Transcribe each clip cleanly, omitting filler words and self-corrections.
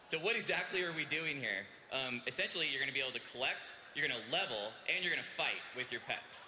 So what exactly are we doing here? Essentially, you're going to be able to collect, you're going to level, and you're going to fight with your pets.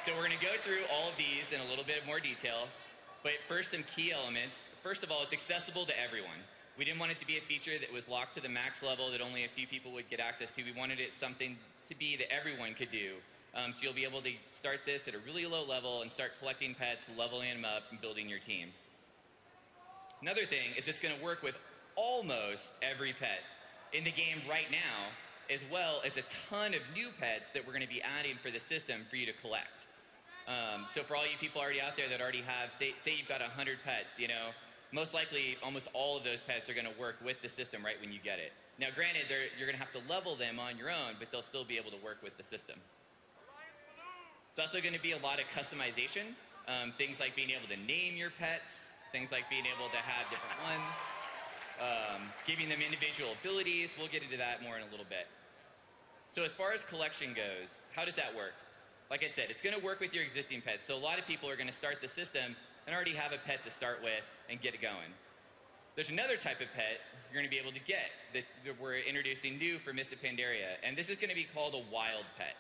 So we're going to go through all of these in a little bit more detail. But first, some key elements. First of all, it's accessible to everyone. We didn't want it to be a feature that was locked to the max level that only a few people would get access to. We wanted it something to be that everyone could do. So you'll be able to start this at a really low level and start collecting pets, leveling them up, and building your team. Another thing is it's going to work with almost every pet in the game right now, as well as a ton of new pets that we're going to be adding for the system for you to collect. So for all you people already out there that already have, say you've got 100 pets, most likely almost all of those pets are going to work with the system right when you get it. Now granted, you're going to have to level them on your own, but they'll still be able to work with the system. It's also going to be a lot of customization, things like being able to name your pets, things like being able to have different ones, giving them individual abilities. We'll get into that more in a little bit. So as far as collection goes, how does that work? Like I said, it's going to work with your existing pets. So a lot of people are going to start the system and already have a pet to start with and get it going. There's another type of pet you're going to be able to get that we're introducing new for Mists of Pandaria, and this is going to be called a wild pet.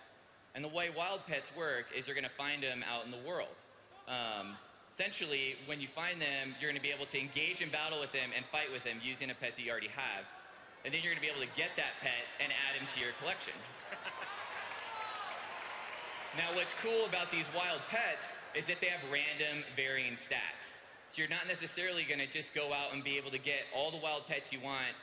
And the way wild pets work is you're going to find them out in the world. Essentially, when you find them, you're going to be able to engage in battle with them and fight with them using a pet that you already have. And then you're going to be able to get that pet and add him to your collection. Now, what's cool about these wild pets is that they have random varying stats. So you're not necessarily going to just go out and be able to get all the wild pets you want,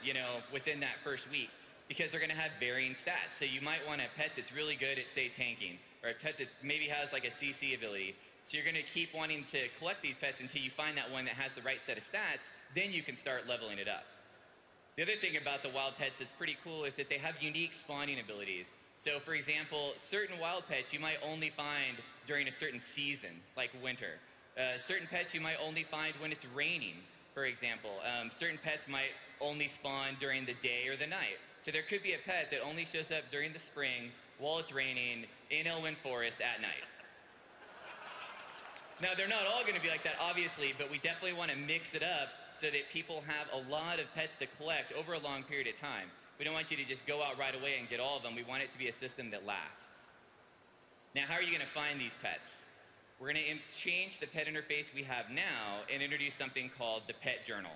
within that first week, because they're going to have varying stats. So you might want a pet that's really good at, say, tanking, or a pet that maybe has like a CC ability. So you're going to keep wanting to collect these pets until you find that one that has the right set of stats. Then you can start leveling it up. The other thing about the wild pets that's pretty cool is that they have unique spawning abilities. So for example, certain wild pets you might only find during a certain season, like winter. Certain pets you might only find when it's raining, for example. Certain pets might only spawn during the day or the night. So there could be a pet that only shows up during the spring while it's raining in Elwynn Forest at night. Now, they're not all going to be like that, obviously, but we definitely want to mix it up so that people have a lot of pets to collect over a long period of time. We don't want you to just go out right away and get all of them. We want it to be a system that lasts. Now, how are you going to find these pets? We're going to change the pet interface we have now and introduce something called the Pet Journal.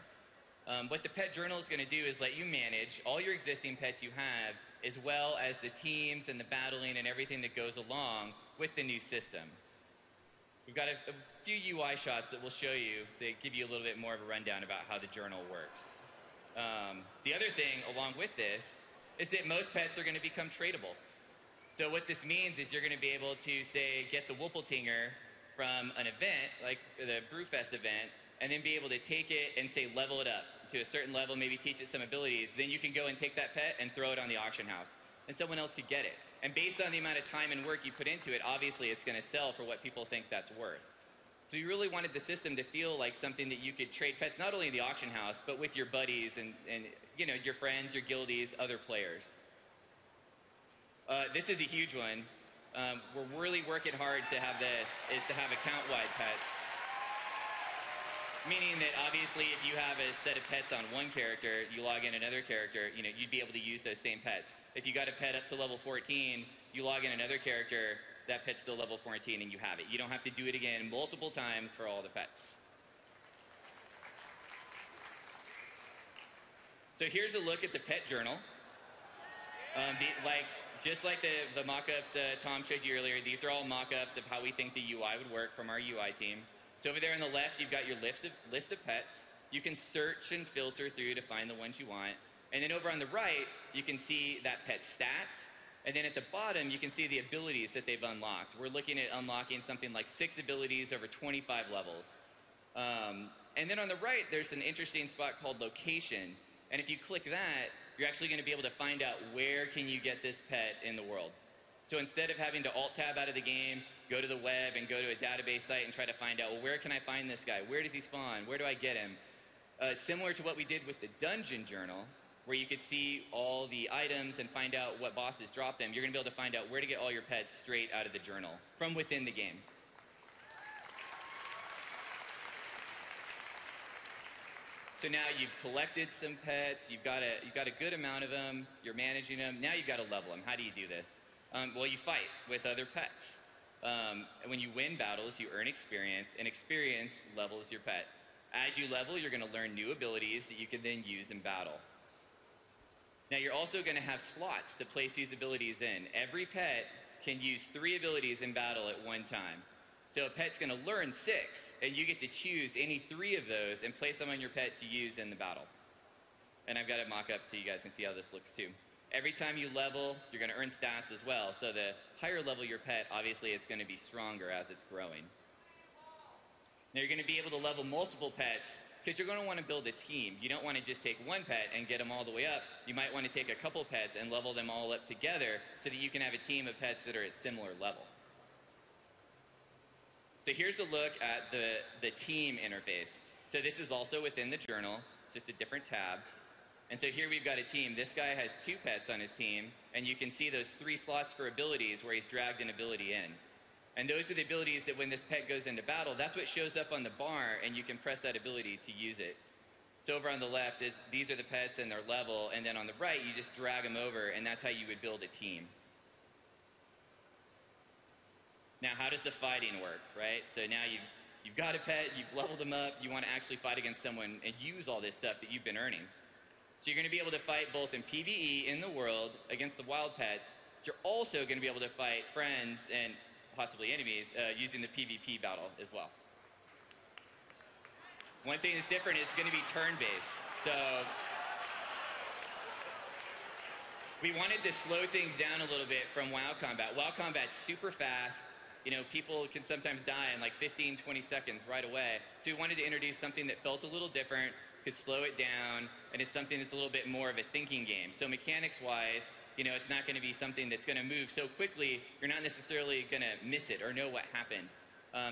What the Pet Journal is going to do is let you manage all your existing pets you have, as well as the teams and the battling and everything that goes along with the new system. We've got a few UI shots that we'll show you to give you a little bit more of a rundown about how the journal works. The other thing along with this is that most pets are going to become tradable. So what this means is you're going to be able to, say, get the Whippletinger from an event, like the Brewfest event, and then be able to take it and, say, level it up to a certain level, maybe teach it some abilities. Then you can go and take that pet and throw it on the auction house, and someone else could get it. And based on the amount of time and work you put into it, obviously it's going to sell for what people think that's worth. So we really wanted the system to feel like something that you could trade pets, not only in the auction house, but with your buddies and your friends, your guildies, other players. This is a huge one. We're really working hard to have this, is to have account-wide pets. Meaning that obviously if you have a set of pets on one character, you log in another character, you'd be able to use those same pets. If you got a pet up to level 14, you log in another character, that pet's still level 14 and you have it. You don't have to do it again multiple times for all the pets. So here's a look at the Pet Journal. Just like the mock-ups Tom showed you earlier, these are all mock-ups of how we think the UI would work from our UI team. So over there on the left, you've got your list of pets. You can search and filter through to find the ones you want. And then over on the right, you can see that pet's stats. And then at the bottom, you can see the abilities that they've unlocked. We're looking at unlocking something like 6 abilities over 25 levels. And then on the right, there's an interesting spot called Location. And if you click that, you're actually going to be able to find out where can you get this pet in the world. So instead of having to Alt-Tab out of the game, go to the web and go to a database site and try to find out, well, where can I find this guy? Where does he spawn? Where do I get him? Similar to what we did with the Dungeon Journal, where you could see all the items and find out what bosses drop them, you're going to be able to find out where to get all your pets straight out of the journal from within the game. So now you've collected some pets, you've got a good amount of them, you're managing them, now you've got to level them. How do you do this? Well, you fight with other pets. And when you win battles, you earn experience, and experience levels your pet. As you level, you're going to learn new abilities that you can then use in battle. Now, you're also going to have slots to place these abilities in. Every pet can use 3 abilities in battle at one time. So a pet's going to learn 6, and you get to choose any 3 of those and place them on your pet to use in the battle. And I've got it mock up so you guys can see how this looks too. Every time you level, you're going to earn stats as well. So the higher level your pet, obviously it's going to be stronger as it's growing. Now you're going to be able to level multiple pets because you're going to want to build a team. You don't want to just take one pet and get them all the way up. You might want to take a couple pets and level them all up together so that you can have a team of pets that are at similar level. So here's a look at the team interface. So this is also within the journal, it's just a different tab. And so here we've got a team. This guy has 2 pets on his team, and you can see those 3 slots for abilities where he's dragged an ability in. And those are the abilities that when this pet goes into battle, that's what shows up on the bar, and you can press that ability to use it. So over on the left, these are the pets and their level, and then on the right, you just drag them over, and that's how you would build a team. Now, how does the fighting work, right? So now you've got a pet, you've leveled them up, you want to actually fight against someone and use all this stuff that you've been earning. So you're going to be able to fight both in PvE in the world against the wild pets. But you're also going to be able to fight friends and possibly enemies using the PvP battle as well. One thing that's different, it's going to be turn-based. So we wanted to slow things down a little bit from WoW combat. WoW combat's super fast. You know, people can sometimes die in like 15, 20 seconds right away. So we wanted to introduce something that felt a little different, could slow it down, and it's something that's a little bit more of a thinking game. So mechanics-wise, you know, it's not going to be something that's going to move so quickly, you're not necessarily going to miss it or know what happened.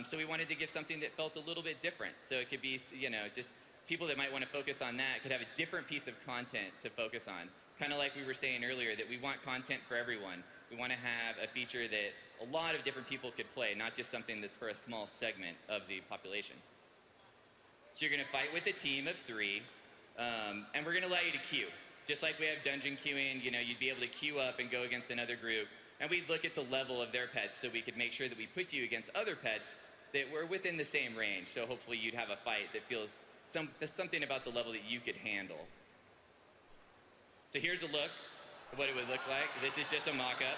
So we wanted to give something that felt a little bit different. So it could be, you know, just people that might want to focus on that could have a different piece of content to focus on. Kind of like we were saying earlier, that we want content for everyone. We want to have a feature that a lot of different people could play, not just something that's for a small segment of the population. So you're going to fight with a team of 3, and we're going to allow you to queue. Just like we have dungeon queuing, you know, you'd be able to queue up and go against another group, and we'd look at the level of their pets so we could make sure that we put you against other pets that were within the same range. So hopefully you'd have a fight that feels there's something about the level that you could handle. So here's a look at what it would look like. This is just a mock-up.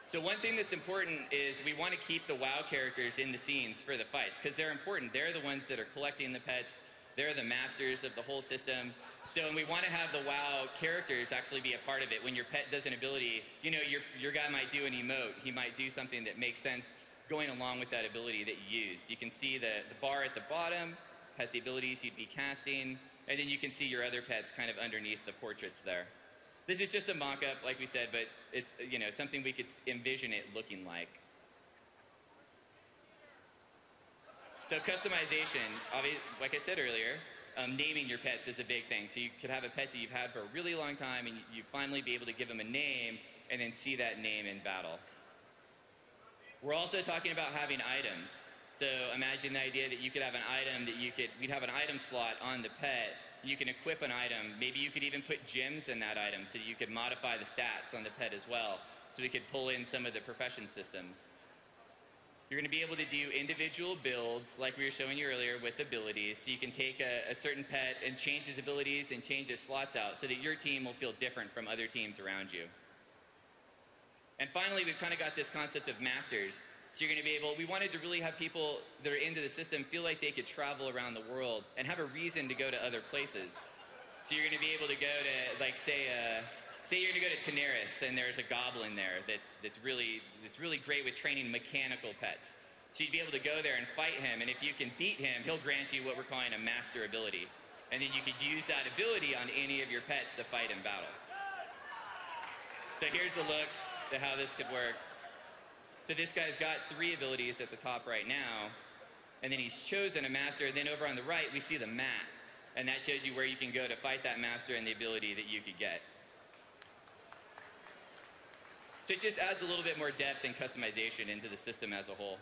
So one thing that's important is we want to keep the WoW characters in the scenes for the fights because they're important. They're the ones that are collecting the pets. They're the masters of the whole system. So we want to have the WoW characters actually be a part of it. When your pet does an ability, you know, your guy might do an emote. He might do something that makes sense going along with that ability that you used. You can see the bar at the bottom has the abilities you'd be casting, and then you can see your other pets kind of underneath the portraits there. This is just a mock-up, like we said, but it's, you know, something we could envision it looking like. So customization, like I said earlier, naming your pets is a big thing. So you could have a pet that you've had for a really long time, and you finally be able to give them a name and then see that name in battle. We're also talking about having items. So imagine the idea that you could have an item that we'd have an item slot on the pet. You can equip an item. Maybe you could even put gems in that item so you could modify the stats on the pet as well. So we could pull in some of the profession systems. You're going to be able to do individual builds like we were showing you earlier with abilities. So you can take a certain pet and change his abilities and change his slots out so that your team will feel different from other teams around you. And finally, we've kind of got this concept of masters. So you're going to be able, we wanted to really have people that are into the system feel like they could travel around the world and have a reason to go to other places. So you're going to be able to go to, like, say you're going to go to Daenerys and there's a goblin there that's really great with training mechanical pets. So you'd be able to go there and fight him, and if you can beat him, he'll grant you what we're calling a master ability. And then you could use that ability on any of your pets to fight in battle. So here's a look at how this could work. So this guy's got 3 abilities at the top right now, and then he's chosen a master, and then over on the right, we see the map. And that shows you where you can go to fight that master and the ability that you could get. So it just adds a little bit more depth and customization into the system as a whole.